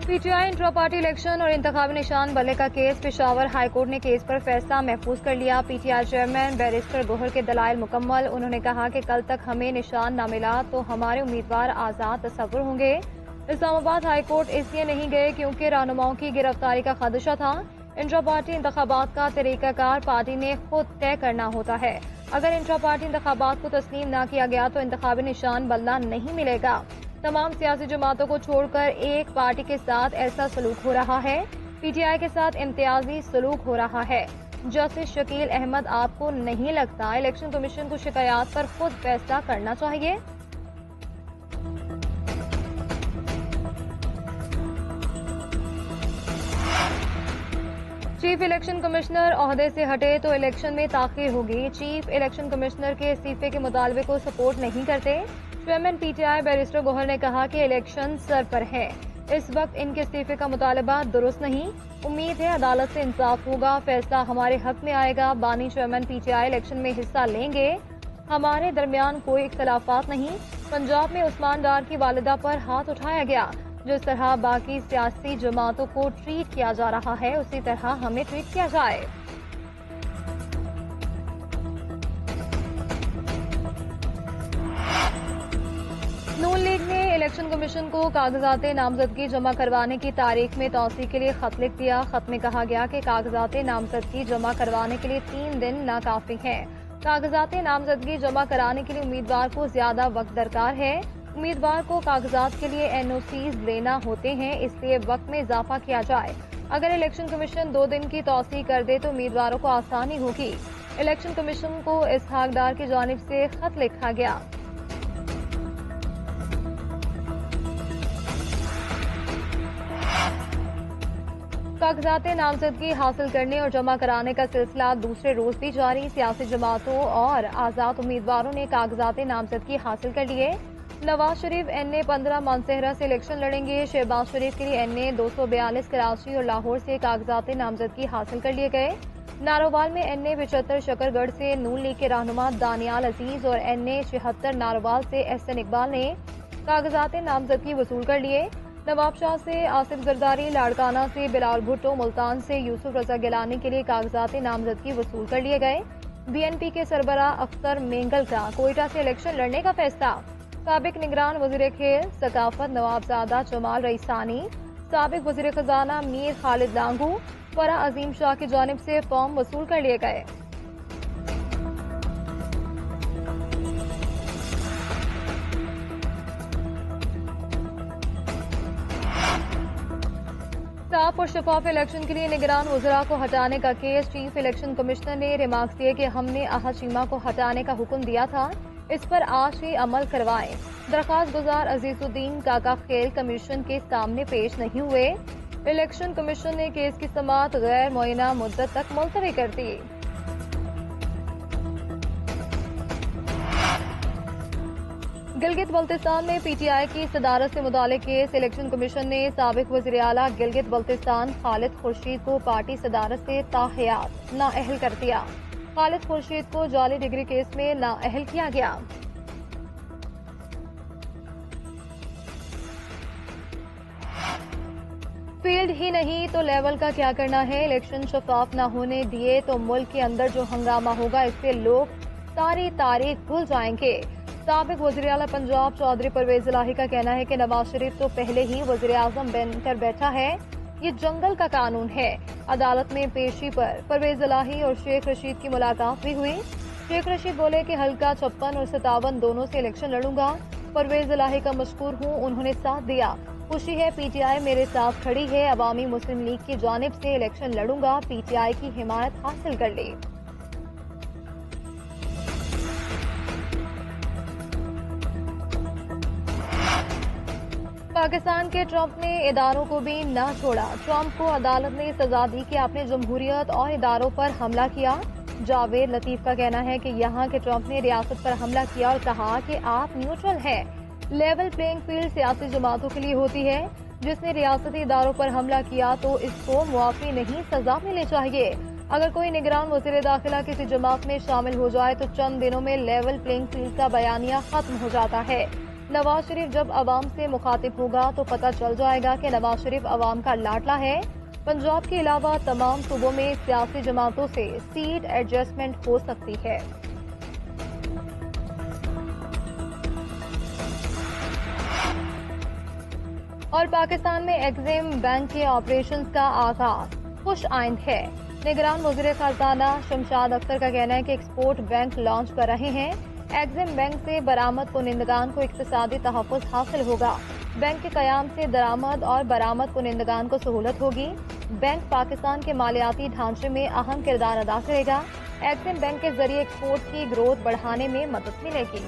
PTI intra party election और इंतखाबी निशान बल्ले का केस। पेशावर हाईकोर्ट ने केस पर फैसला महफूज कर लिया। पीटीआई चेयरमैन बैरिस्टर गोहर के दलाइल मुकम्मल। उन्होंने कहा कि कल तक हमें निशान न मिला तो हमारे उम्मीदवार आजाद तस्वुर होंगे। इस्लामाबाद हाईकोर्ट इसलिए नहीं गए क्योंकि रहनुमाओं की गिरफ्तारी का खदशा था। इंट्रा पार्टी इंतखाबात का तरीकाकार पार्टी ने खुद तय करना होता है। अगर इंट्रा पार्टी इंतखाबात को तस्लीम न किया गया तो इंतखाबी निशान बल्ला नहीं मिलेगा। तमाम सियासी जमातों को छोड़कर एक पार्टी के साथ ऐसा सलूक हो रहा है। पीटीआई के साथ इम्तियाजी सलूक हो रहा है। जस्टिस शकील अहमद, आपको नहीं लगता इलेक्शन कमीशन को शिकायत पर खुद फैसला करना चाहिए? चीफ इलेक्शन कमिश्नर ओहदे से हटे तो इलेक्शन में ताखीर होगी। चीफ इलेक्शन कमिश्नर के इस्तीफे के मुतालबे को सपोर्ट नहीं करते। चेयरमैन पीटीआई बैरिस्टर गोहर ने कहा कि इलेक्शन सर पर है, इस वक्त इनके इस्तीफे का मुतालबा दुरुस्त नहीं। उम्मीद है अदालत से इंसाफ होगा, फैसला हमारे हक में आएगा। बानी चेयरमैन पीटीआई इलेक्शन में हिस्सा लेंगे, हमारे दरमियान कोई इख्तलाफात नहीं। पंजाब में उस्मान डार की वालिदा पर हाथ उठाया गया। जिस तरह बाकी सियासी जमातों को ट्रीट किया जा रहा है उसी तरह हमें ट्रीट किया जाए। नून लीग ने इलेक्शन कमीशन को कागजात नामजदगी जमा करवाने की तारीख में तौसी के लिए खत लिख दिया। खत में कहा गया कि कागजात नामजदगी जमा करवाने के लिए 3 दिन नाकाफी है। कागजात नामजदगी जमा कराने के लिए उम्मीदवार को ज्यादा वक्त दरकार है। उम्मीदवार को कागजात के लिए एनओसीज लेना होते हैं, इसलिए वक्त में इजाफा किया जाए। अगर इलेक्शन कमीशन 2 दिन की तौसी कर दे तो उम्मीदवारों को आसानी होगी। इलेक्शन कमीशन को इसहाक डार की जानिब से खत लिखा गया। कागजात नामजदगी हासिल करने और जमा कराने का सिलसिला दूसरे रोज भी जारी। सियासी जमातों और आजाद उम्मीदवारों ने कागजात नामजदगी हासिल कर लिए। नवाज शरीफ एनए 15 मानसहरा से इलेक्शन लड़ेंगे। शहबाज शरीफ के लिए एनए 242 कराची और लाहौर से कागजात नामजदगी हासिल कर लिए गए। नारोवाल में एनए 75 शकरगढ़ से नून लीग के रहनुमा दानियाल अजीज और एनए 76 नारोवाल से एहसन इकबाल ने कागजात नामजदगी वसूल कर लिए। नवाबशाह से आसिफ जरदारी, लाड़काना से बिलाल भुट्टो, मुल्तान से यूसुफ रजा गिलानी के लिए कागजात नामजदगी वसूल कर लिए गए। बीएनपी के सरबराह अख्तर मेंगल का कोयटा से इलेक्शन लड़ने का फैसला। साबिक निगरान वजीर खेल सकाफत नवाबजादा जमाल रईसानी, साबिक वजीर खजाना मीर खालिद लांगू, फरा अजीम शाह की जानिब से फॉर्म वसूल कर लिए गए। साफ और शफाफ इलेक्शन के लिए निगरान वज़रा को हटाने का केस। चीफ इलेक्शन कमिश्नर ने रिमार्क्स दिए कि हमने अहद चीमा को हटाने का हुक्म दिया था, इस पर आज ही अमल करवाएं। दरखास्त गुजार अजीजुद्दीन काका खेल कमीशन के सामने पेश नहीं हुए। इलेक्शन कमीशन ने केस की समाअत गैर मुअय्यना मुद्दत तक मुलतवी कर दी। गिलगित बल्तिस्तान में पीटीआई की सदारत से मुतालिक केस। इलेक्शन कमीशन ने साबिक वज़ीर आला गिलगित बल्तिस्तान खालिद खुर्शीद को पार्टी सदारत से ताहयात नाअहल कर दिया। खालिद खुर्शीद को जाली डिग्री केस में नाअहल किया गया। फील्ड ही नहीं तो लेवल का क्या करना है। इलेक्शन शफाफ न होने दिए तो मुल्क के अंदर जो हंगामा होगा इससे लोग सारी तारीख भूल जाएंगे। साबिक वज़ीर आला पंजाब चौधरी परवेज इलाही का कहना है कि नवाज शरीफ तो पहले ही वज़ीर आज़म बनकर बैठा है, ये जंगल का कानून है। अदालत में पेशी पर परवेज इलाही और शेख रशीद की मुलाकात भी हुई। शेख रशीद बोले कि हल्का 56 और 57 दोनों से इलेक्शन लड़ूंगा। परवेज इलाही का मशकूर हूँ, उन्होंने साथ दिया। खुशी है पीटीआई मेरे साथ खड़ी है। अवामी मुस्लिम लीग की जानिब से इलेक्शन लड़ूंगा, पीटीआई की हिमायत हासिल कर ली। पाकिस्तान के ट्रंप ने इदारों को भी न छोड़ा। ट्रंप को अदालत ने सजा दी कि आपने जमहूरियत और इदारों पर हमला किया। जावेद लतीफ का कहना है कि यहाँ के ट्रंप ने रियासत पर हमला किया और कहा कि आप न्यूट्रल हैं। लेवल प्लेइंग फील्ड सियासी जमातों के लिए होती है। जिसने रियासती इदारों पर हमला किया तो इसको मुआफी नहीं सजा मिलनी चाहिए। अगर कोई निगरान वज़ीर दाखिला किसी जमात में शामिल हो जाए तो चंद दिनों में लेवल प्लेइंग फील्ड का बयानिया खत्म हो जाता है। नवाज शरीफ जब अवाम से मुखातिब होगा तो पता चल जाएगा कि नवाज शरीफ अवाम का लाडला है। पंजाब के अलावा तमाम सूबों में सियासी जमातों से सीट एडजस्टमेंट हो सकती है। और पाकिस्तान में एग्जिम बैंक के ऑपरेशंस का आगाज खुश आइंद है। निगरान वज़ीर खजाना शमशाद अख्तर का कहना है कि एक्सपोर्ट बैंक लॉन्च कर रहे हैं। एग्जिम बैंक से बरामद कुनिंदगान को इक्तिसादी तहफ़्फ़ुज़ हासिल होगा। बैंक के कयाम से दरामद और बरामद कुनिंदगान को सहूलत होगी। बैंक पाकिस्तान के मालियाती ढांचे में अहम किरदार अदा करेगा। एग्जिम बैंक के जरिए एक्सपोर्ट की ग्रोथ बढ़ाने में मदद मिलेगी।